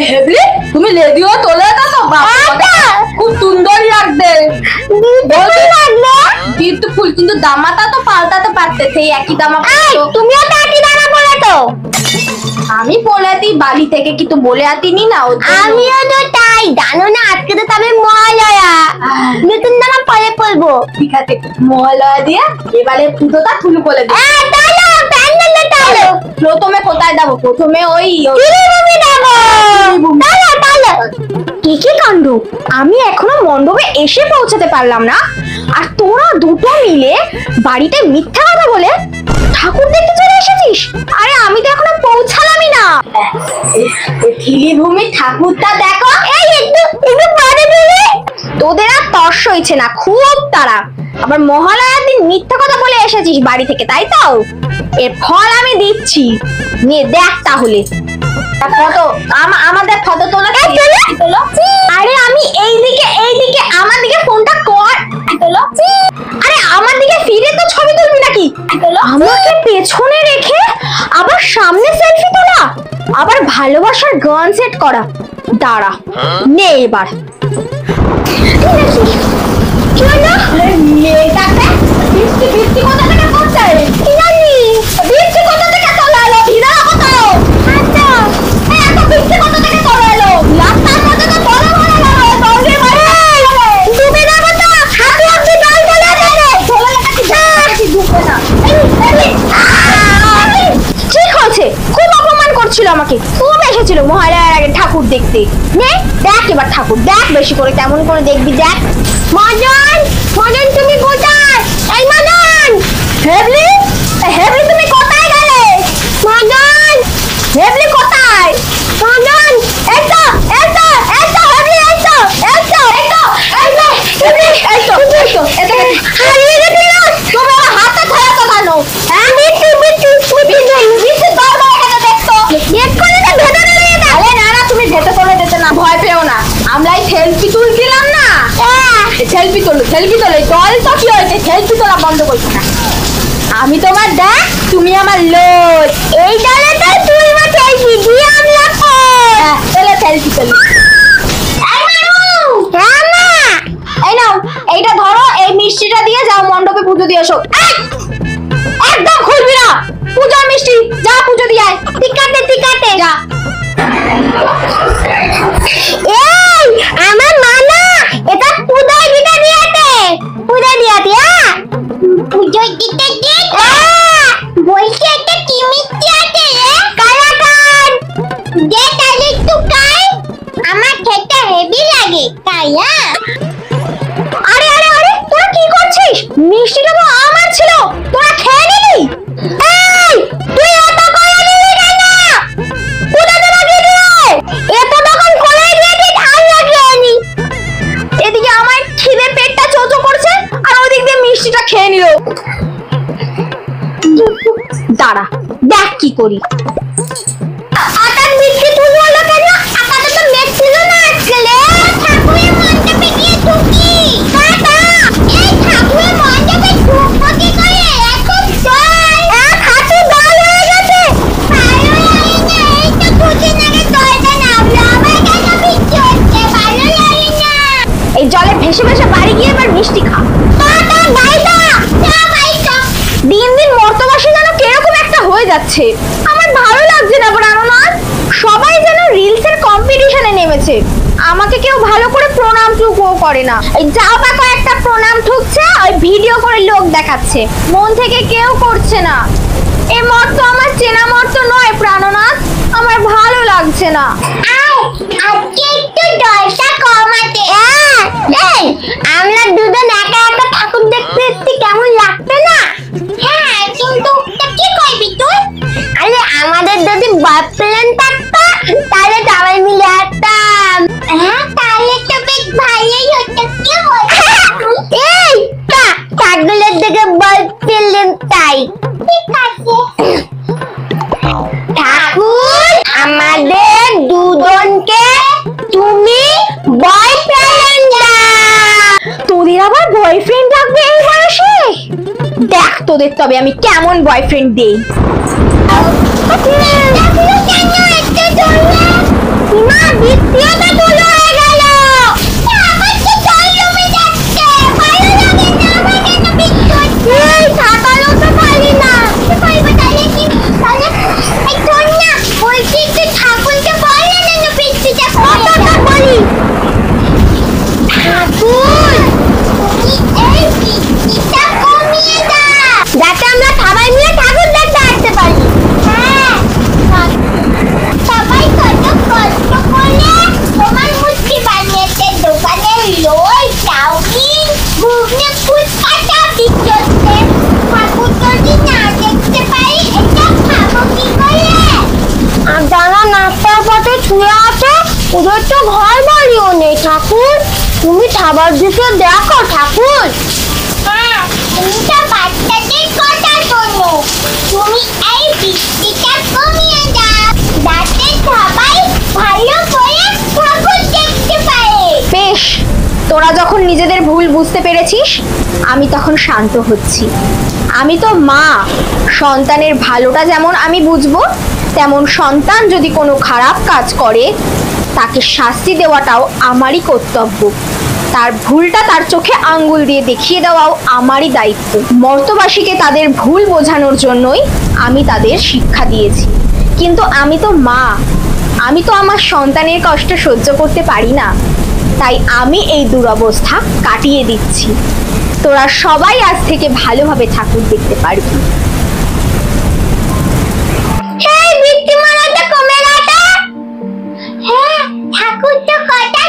হেবলি তুমি লেডিও তোলে তো বাবা খুব সুন্দর লাগবে বিউটিফুল কিন্তু দামাটা তো পাল্টাতে পারতে সেই একই দামা তুমিও তো একই দামা বলে তো আমি বলে আতি বালি থেকে কিন্তু বলে আতিনি না আমিও তো তাই জানো না আজকে তো তবে মহালয়া নতুন জামা পরে পরবো ঠিক আছে মহালয়া দিয়ে এবারে পুজোটা শুরু করে দিই চলো প্যান্ডেলে চলো প্রথমে কোথায় যাবো প্রথমে ওই ত্রিভুবনে যাবো চলো চলো কি কাণ্ড আমি এখনো মণ্ডপে এসে পৌঁছাতে পারলাম না আর তোরা দুটো মিলে বাড়িতে মিথ্যা কথা বলে ঠাকুর দেখতে চলে এসেছিস আরে আমি তো এখনো পৌঁছালামই না ত্রিভুবনী ঠাকুরটা দেখো এই একটু বাড়ি দিলে তোদের আর তর্স হইছে না খুব তারা আবার মহালয়ার দিন মিথ্যা কথা বলে এসেছিস বাড়ি থেকে তাই তো এর ফল আমি দিচ্ছি নিয়ে দেখ তাহলে ফটো আমাদের ফটো তোলা তোলো আরে আমি এইদিকে আমার দিকে ফোনটা কর তোলো আরে আমার দিকে ফিরে তো ছবি তুলবি নাকি আমাকে পেছনে রেখে আবার সামনে সেলফি তোলা আবার ভালোবাসার গান সেট করা দাঁড়া নে এবার কি হলো মেয়েটাকে বৃষ্টি কোথা থেকে করছে কি জানি বৃষ্টি কোথা থেকে চলে এলো ভিড়া কোথাও আচ্ছা এত বৃষ্টি কোথা থেকে চলে এলো রাস্তার মধ্যে তো বড় দৌড়ে মারে ডুবে যাবো তো হাতে হাতে জল চলে যাবে ঢুকবে না ঠিক হয়েছে খুব অপমান করছিল আমাকে খুব এসেছিল মহালয়ার আগে ঠাকুর দেখতে নে দেখ এবার ঠাকুর দেখ বেশি করে কেমন করে দেখবি দেখ মদন মদন তুমি কোথায় এই মদন হেবলি হেবলি তুমি কোথায় গেলে মদন হেবলি কোথায় মদন এই তো হেবলি এই তো হারিয়ে গেছিল তুমি আমার হাতে ধরে তো কেন হ্যাঁ মিটু গেট করে তো ভেতরে নিয়ে দাও আরে না তুমি ভেতর চলে যেতে না ভয় পেও না আমরাই সেলফি তুলছিলাম না সেলফি তোলো জল তো কি হয়েছে সেলফি তোলা বন্ধ করছো না আমি তোমার দেখ তুমি আমার লোড এই দলে তো তুই মা সেলফি দিয়ে আমি রাখো চলো সেলফি তোলো হ্যাঁ মা এই নাও এইটা ধরো এই মিষ্টিটা দিয়ে যাও মণ্ডপে পুজো দিয়ে এসো একদম খুলবি না পূজার মিষ্টি যা পুজো দিয়ে আয় ঠিক আছে যা এই আমার মা না এটা পূজায় দিতে দিয়েছে হ্যাঁ পুজোয় দিতে দিতে বলছি একটা কি মিষ্টি আছে রে কালাকান যে তাহলে একটু খাই আমার খেতে হেভি লাগে তাই আরে তোরা কি করছিস মিষ্টিটা তো আমার ছিল তোরা খেয়ে নিলি এই তুই এত করে নিলি কেন কোথাতে লাগিয়ে দিলে এত তখন কোলে দিয়ে দি ধান লাগিয়ে নি এদিকে আমার খিদে পেটটা চোচো করছে আর ওদিক দিয়ে মিষ্টিটা খেয়ে নিল দাঁড়া দেখ কি করি আটার মিষ্টি তুই বললো কেন আটাটা তো মেট ছিল না আজকাল ঠাকুরের মণ্ডপে গিয়ে ঢুকি এই ঠাকুরের মণ্ডপে ঢুকবো কি করে এখন চল হাতে দল হয়ে গেছে ভালো লাগে না এই তো দুদিন আগে দলটা নামলো আমার কেন বৃষ্টি হচ্ছে ভালো লাগে না এই জলে ভেসে ভেসে বাড়ি গিয়ে এবার মিষ্টি খা দিন দিন মর্তবাসী যেন কিরকম একটা হয়ে যাচ্ছে আমার ভালো লাগছে না প্রাণনাথ সবাই যেন রিলসের কম্পিটিশনে নেমেছে আমাকে কেউ ভালো করে প্রণাম টুকুও করে না এই যা বা কয়েকটা প্রণাম ঠুকছে ওই ভিডিও করে লোক দেখাচ্ছে মন থেকে কেউ করছে না এই মর্ত আমার চেনা মর্ত নয় প্রাণনাথ আমার ভালো লাগছে না আজকে একটু দলটা কমাতে এই আমরা দুজন একা একা ঠাকুর দেখতে এসেছি কেমন লাগবে না হ্যাঁ কিন্তু কি করবি তুই আরে আমাদের যদি বয়ফ্রেন্ড থাকতো তাহলে সবাই মিলে আসতাম হ্যাঁ তাহলে তো বেশ ভালোই হতো কি বলছিস এই ঠাকুরের দিকে বয়ফ্রেন্ড তাই ঠিক আছে ঠাকুর আমাদের দুজনকে তুমি বয়ফ্রেন্ড তোদের আবার বয়ফ্রেন্ড লাগবে এই বয়সে দেখ তোদের তবে আমি কেমন বয়ফ্রেন্ড দেই কেন এত জোরে দূরে আছে, ওদের তো ঘর বাড়িও নেই ঠাকুর। তুমি খাবার দিকে দেখো ঠাকুর। হ্যাঁ, তুমি তো বাচ্চাদের কথা শোনো। তুমি এই বৃষ্টিটা কমিয়ে দাও, যাতে সবাই ভালো করে ঠাকুর দেখতে পারে। বেশ, তোরা যখন নিজেদের ভুল বুঝতে পেরেছিস, আমি তখন শান্ত হচ্ছি। আমি তো মা, সন্তানের ভালোটা যেমন আমি বুঝবো, তেমন সন্তান যদি কোনো খারাপ কাজ করে তাকে শাস্তি দেওয়াটাও আমারই কর্তব্য। তার ভুলটা তার চোখে আঙ্গুল দিয়ে দেখিয়ে দেওয়াও আমারই দায়িত্ব। মর্তবাসীকে তাদের ভুল বোঝানোর জন্যই আমি তাদের শিক্ষা দিয়েছি। কিন্তু আমি তো মা, আমি তো আমার সন্তানের কষ্ট সহ্য করতে পারি না। তাই আমি এই দুরবস্থা কাটিয়ে দিচ্ছি। তোরা সবাই আজ থেকে ভালোভাবে ঠাকুর দেখতে পারবি। এই বৃষ্টি মারাটা কমে গেছে। হ্যাঁ, ঠাকুর তো কথা